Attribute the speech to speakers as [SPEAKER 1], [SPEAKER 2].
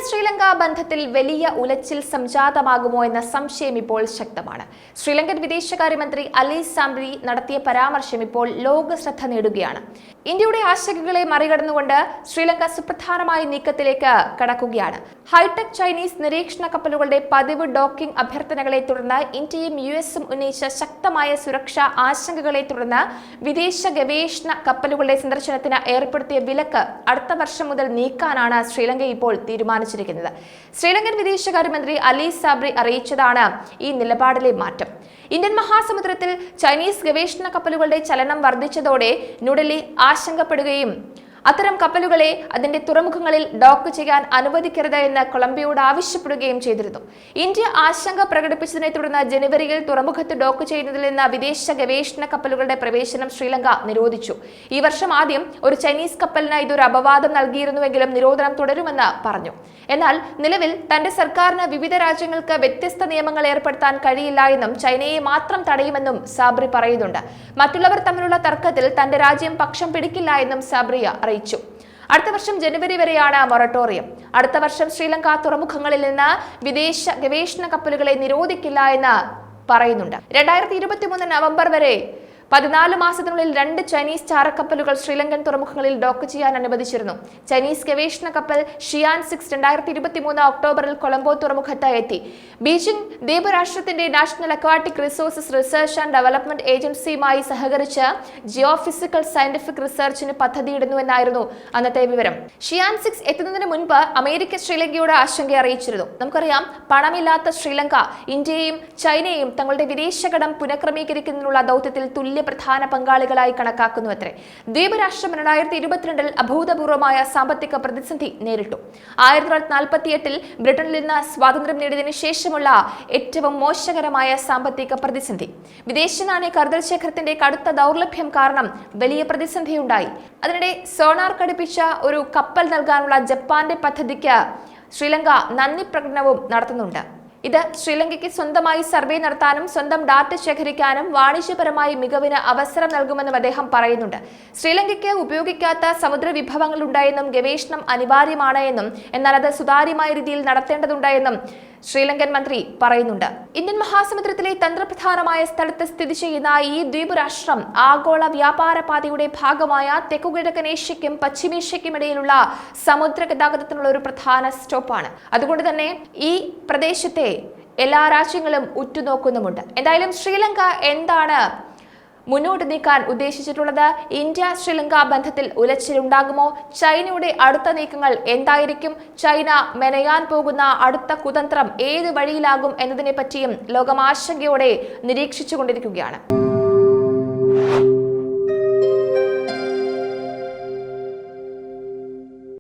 [SPEAKER 1] ശ്രീലങ്ക ബന്ധത്തിൽ വലിയ ഉലച്ചിൽ സംജാതമാകുമോ എന്ന സംശയം ഇപ്പോൾ ശക്തമാണ്. ശ്രീലങ്കൻ വിദേശകാര്യമന്ത്രി അലി സാംബ്രി നടത്തിയ പരാമർശം ഇപ്പോൾ ലോക ശ്രദ്ധ നേടുകയാണ്. ഇന്ത്യയുടെ ആശങ്കകളെ മറികടന്നുകൊണ്ട് ശ്രീലങ്ക സുപ്രധാനമായ നീക്കത്തിലേക്ക് കടക്കുകയാണ്. ഹൈടെക് ചൈനീസ് നിരീക്ഷണ കപ്പലുകളുടെ പതിവ് ഡോക്കിംഗ് അഭ്യർത്ഥനകളെ തുടർന്ന് ഇന്ത്യയും യുഎസും ഉന്നയിച്ച ശക്തമായ സുരക്ഷാ ആശങ്കകളെ തുടർന്ന് വിദേശ ഗവേഷണ കപ്പലുകളുടെ സന്ദർശനത്തിന് ഏർപ്പെടുത്തിയ വിലക്ക് അടുത്ത വർഷം മുതൽ നീക്കാനാണ് ശ്രീലങ്ക ഇപ്പോൾ തീരുമാനിച്ചിരിക്കുന്നത്. ശ്രീലങ്കൻ വിദേശകാര്യമന്ത്രി അലി സാബ്രി അറിയിച്ചതാണ് ഈ നിലപാടിലെ മാറ്റം. ഇന്ത്യൻ മഹാസമുദ്രത്തിൽ ചൈനീസ് ഗവേഷണ കപ്പലുകളുടെ ചലനം വർദ്ധിച്ചതോടെ ന്യൂഡൽഹി ആശങ്കപ്പെടുകയും അത്തരം കപ്പലുകളെ അതിന്റെ തുറമുഖങ്ങളിൽ ഡോക്ക് ചെയ്യാൻ അനുവദിക്കരുത് എന്ന് കൊളംബിയയോട് ആവശ്യപ്പെടുകയും ചെയ്തിരുന്നു. ഇന്ത്യ ആശങ്ക പ്രകടിപ്പിച്ചതിനെ തുടർന്ന് ജനുവരിയിൽ തുറമുഖത്ത് ഡോക്ക് ചെയ്യുന്നതിൽ നിന്ന് വിദേശ ഗവേഷണ കപ്പലുകളുടെ പ്രവേശനം ശ്രീലങ്ക നിരോധിച്ചു. ഈ വർഷം ആദ്യം ഒരു ചൈനീസ് കപ്പലിന് ഇതൊരു അപവാദം നൽകിയിരുന്നുവെങ്കിലും നിരോധനം തുടരുമെന്ന് പറഞ്ഞു. എന്നാൽ നിലവിൽ തന്റെ സർക്കാരിന് വിവിധ രാജ്യങ്ങൾക്ക് വ്യത്യസ്ത നിയമങ്ങൾ ഏർപ്പെടുത്താൻ കഴിയില്ല എന്നും ചൈനയെ മാത്രം തടയുമെന്നും സാബ്രി പറയുന്നുണ്ട്. മറ്റുള്ളവർ തമ്മിലുള്ള തർക്കത്തിൽ തന്റെ രാജ്യം പക്ഷം പിടിക്കില്ല എന്നും സാബ്രി അറിയിച്ചു. അടുത്ത വർഷം ജനുവരി വരെയാണ് മൊറട്ടോറിയം. അടുത്ത വർഷം ശ്രീലങ്ക തുറമുഖങ്ങളിൽ നിന്ന് വിദേശ ഗവേഷണ കപ്പലുകളെ നിരോധിക്കില്ല എന്ന് പറയുന്നുണ്ട്. 2023 നവംബർ വരെ 14 മാസത്തിനുള്ളിൽ 2 ചൈനീസ് ചാരക്കപ്പലുകൾ ശ്രീലങ്കൻ തുറമുഖങ്ങളിൽ ഡോക്ക് ചെയ്യാൻ അനുവദിച്ചിരുന്നു. ചൈനീസ് ഗവേഷണ കപ്പൽ ഷിയാൻ 6 2023 ഒക്ടോബറിൽ കൊളംബോ തുറമുഖത്ത് എത്തി. ബീജിംഗ് ദ്വീപ് രാഷ്ട്രത്തിന്റെ national aquatic resources research and development ഏജൻസിയുമായി സഹകരിച്ച് ജിയോഫിസിക്കൽ സയന്റിഫിക് റിസർച്ചിന് പദ്ധതിയിടുന്നുവെന്നായിരുന്നു അന്നത്തെ വിവരം. ഷിയാൻ 6 എത്തുന്നതിന് മുൻപ് അമേരിക്ക ശ്രീലങ്കയോട് ആശങ്ക അറിയിച്ചിരുന്നു. നമുക്കറിയാം, പണമില്ലാത്ത ശ്രീലങ്ക ഇന്ത്യയെയും ചൈനയെയും തങ്ങളുടെ വിദേശകടം പുനഃക്രമീകരിക്കുന്നതിനുള്ള ദൗത്യത്തിൽ പ്രധാന പങ്കാളികളായി കണക്കാക്കുന്നു അത്രേ. ദ്വീപ് രാഷ്ട്രം 2022 അഭൂതപൂർവമായ സാമ്പത്തിക പ്രതിസന്ധി നേരിട്ടു. 1948 ബ്രിട്ടനിൽ നിന്ന് സ്വാതന്ത്ര്യം നേടിയതിനു ശേഷമുള്ള ഏറ്റവും മോശകരമായ സാമ്പത്തിക പ്രതിസന്ധി. വിദേശ നാണയ കരുതൽ ശേഖരത്തിന്റെ കടുത്ത ദൗർലഭ്യം കാരണം വലിയ പ്രതിസന്ധിയുണ്ടായി. അതിനിടെ സോണാർ ഘടിപ്പിച്ച ഒരു കപ്പൽ നൽകാനുള്ള ജപ്പാന്റെ പദ്ധതിക്ക് ശ്രീലങ്ക നന്ദി പ്രകടനവും നടത്തുന്നുണ്ട്. ഇത് ശ്രീലങ്കയ്ക്ക് സ്വന്തമായി സർവേ നടത്താനും സ്വന്തം ഡാറ്റ ശേഖരിക്കാനും വാണിജ്യപരമായി മികവിന് അവസരം നൽകുമെന്നും അദ്ദേഹം പറയുന്നുണ്ട്. ശ്രീലങ്കയ്ക്ക് ഉപയോഗിക്കാത്ത സമുദ്ര വിഭവങ്ങൾ ഉണ്ടായെന്നും ഗവേഷണം അനിവാര്യമാണ് എന്നും എന്നാൽ അത് സുതാര്യമായ രീതിയിൽ നടത്തേണ്ടതുണ്ട് എന്നും ശ്രീലങ്കൻ മന്ത്രി പറയുന്നുണ്ട്. ഇന്ത്യൻ മഹാസമുദ്രത്തിലെ തന്ത്രപ്രധാനമായ സ്ഥലത്ത് സ്ഥിതി ചെയ്യുന്ന ഈ ദ്വീപ് രാഷ്ട്രം ആഗോള വ്യാപാര പാതയുടെ ഭാഗമായ തെക്കുകിഴക്കൻ ഏഷ്യയ്ക്കും പശ്ചിമേഷ്യയ്ക്കും ഇടയിലുള്ള സമുദ്ര ഗതാഗതത്തിനുള്ള ഒരു പ്രധാന സ്റ്റോപ്പാണ്. അതുകൊണ്ട് തന്നെ ഈ പ്രദേശത്തെ എല്ലാ രാജ്യങ്ങളും ഉറ്റുനോക്കുന്നുമുണ്ട്. എന്തായാലും ശ്രീലങ്ക എന്താണ് മുന്നോട്ട് നീക്കാൻ ഉദ്ദേശിച്ചിട്ടുള്ളത്? ഇന്ത്യ ശ്രീലങ്ക ബന്ധത്തിൽ ഉലച്ചിലുണ്ടാകുമോ? ചൈനയുടെ അടുത്ത നീക്കങ്ങൾ എന്തായിരിക്കും? ചൈന മെനയാൻ പോകുന്ന അടുത്ത കുതന്ത്രം ഏത് വഴിയിലാകും എന്നതിനെ പറ്റിയും ലോകം ആശങ്കയോടെ നിരീക്ഷിച്ചുകൊണ്ടിരിക്കുകയാണ്.